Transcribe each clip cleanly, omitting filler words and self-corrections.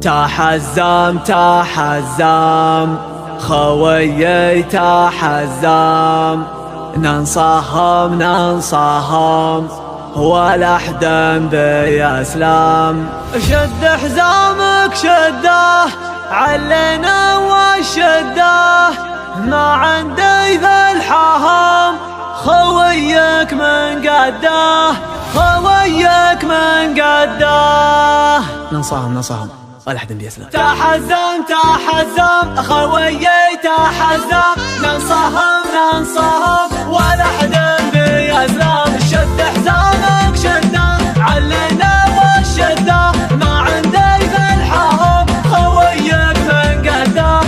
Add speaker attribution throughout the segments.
Speaker 1: تحزم تحزم خويي تحزم، ننصهم ننصهم ولا حدا بيسلم. شد حزامك شده علينا والشده، ما عندي ذا الحهم خويك من قده، خويك من قده. ننصهم ولا حدا بيسلم. تحزم تحزم خويي تحزم، ننصهم ولا حدا بيسلم. شد حزامك شده علينا والشده، ما عندي ذا الحهم خويك من قده.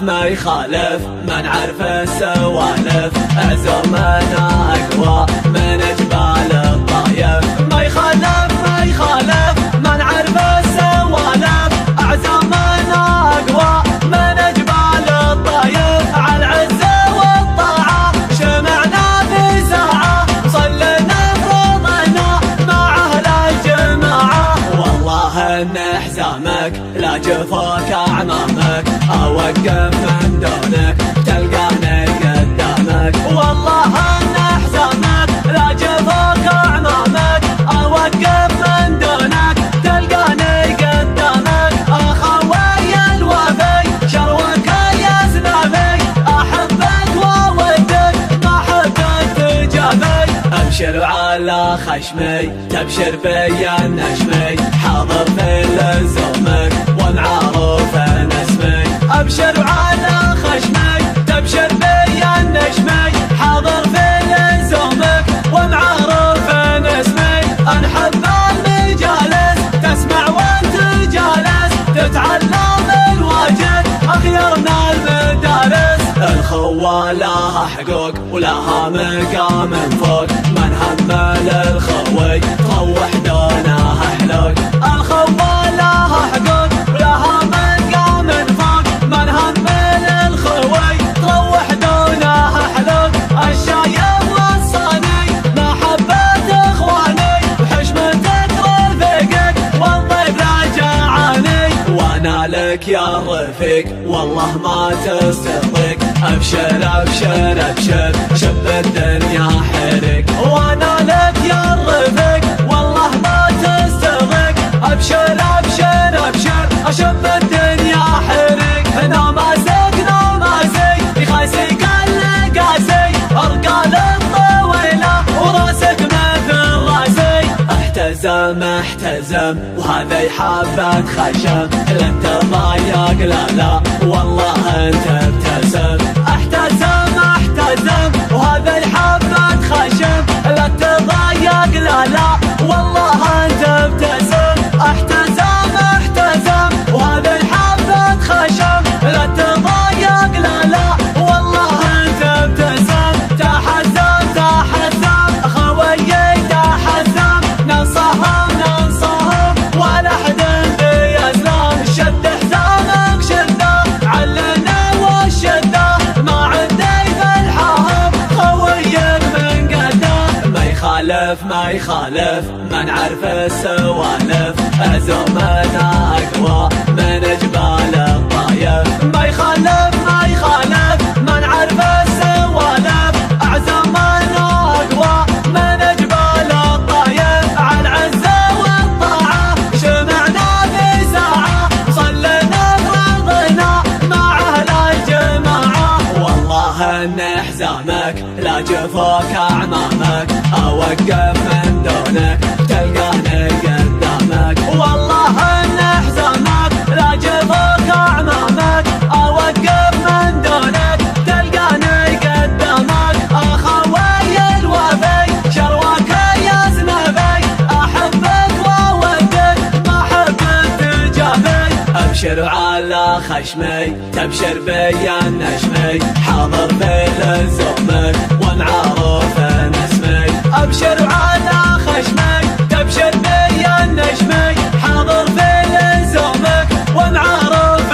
Speaker 1: ما يخالف ما نعرف السوالف، عزومنا اقوى من جبال الطايف. ما يخالف ما نعرف السوالف، عزومنا اقوى من جبال الطايف. على العزة والطاعة شمعنا في ساعة، صلينا فرضنا مع اهل الجماعة. والله ان حزامك لا جفاك اعمامك، اوقف من دونك تلقاني قدامك. والله ان حزامك لا جفاك اعمامك، اوقف من دونك تلقاني قدامك. اخوي الوفي شروك يا زنابي، احبك وودك ما حبك تجابي. ابشر على خشمي تبشر بيا النشمي، حاضر في لزومك ومعروف اسمي. ابشر على خشمي تبشر بيا النشمي، حاضر في لزومك ومعروف اسمي. انحب المجالس تسمع وانت جالس، تتعلم الواجد اخيرنا المدارس. الخوة لها حقوق ولها مقام فوق، من همل الخوي تروح دونها حلوق. الخوة لها حقوق ولها مقام فوق، من همل الخوي تروح دونها حلوق. الشايب والصاني محبة اخواني، وحشمتك رفيقك والضيف لا جعاني. وانا لك يا رفيق والله ما تستطيق، ابشر ابشر ابشر شب الدنيا حرق. وانا لك يا رفيق والله ما تستطيق، ابشر ابشر ابشر اشب الدنيا حرق. نمازي يخاسي كل قاسي، ارقال الطويله وراسك مثل راسي. احتزم وهذا يحبك خشم، لن تضايق لا والله انت ابتسم. احتزم وهذا يحبك خشم، لا تضايق لا والله انت ابتسم. احتزم وهذا يحبك خشم، لا تضايق لا والله انت ابتسم. تحزم خويي تحزم، ننصهم ولا حدا بيسلم. شد حزامك شده علنا والشده، ما عندي ذا الحهم خويك من قده. ما يخالف ما نعرف السوالف، عزومنا اقوى من جبال الطايف. ما يخالف ما نعرف السوالف، عزومنا اقوى من جبال الطايف. على العزة والطاعة شمعنا في ساعة، صلينا فرضنا مع اهل الجماعة. والله ان حزامك لا جفاك اعمامك، اوقف من دونك تلقاني قدامك. والله ان حزامك لا جفاك اعمامك، اوقف من دونك تلقاني قدامك. اخوي الوفي شروك يا زنابي، احبك وودك ما حبك تجابي. ابشر على خشمي تبشر بيا النشمي، حاضر في لزومك ومعروف اسمي. ابشر على خشمي تبشر بيا النشمي، حاضر في لزومك ومعروف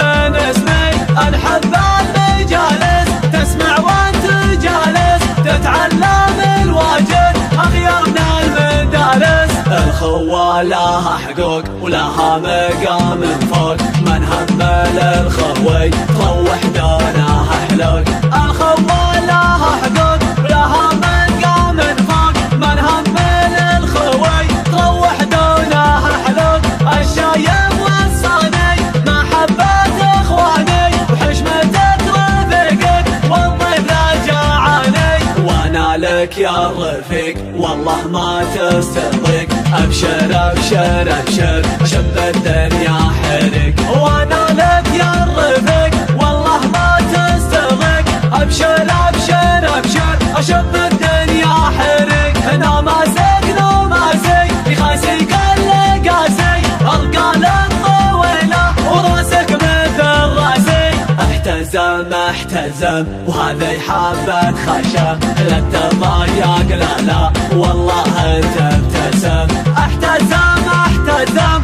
Speaker 1: اسمي. انحب المجالس تسمع وانت جالس، تتعلم الواجد اخيرنا المدارس. الخوة لها حقوق ولا لها مقام فوق، من هم للخوي تروح دونها حلوق. الخوى لها حقوق لها مقام فوق، من هم للخوي تروح دونها حلوق. الشايب والصاني محبة اخواني، وحشمتك رفيقك والضيف لا جاعاني. وانا لك يا رفيق والله ما تستضيق، ابشر ابشر ابشر شب الدنيا حرق. وانا لك يا رفيق والله ما تستضيق، ابشر ابشر ابشر اشب الدنيا حرق. هنا ماسك لو ماسك يخاسي كل قاسي، القال الطويله وراسك مثل راسي. احتزم احتزم وهذا يحبك خشم، لا تضايق لا لا والله انت ابتسم. احتزم احتزم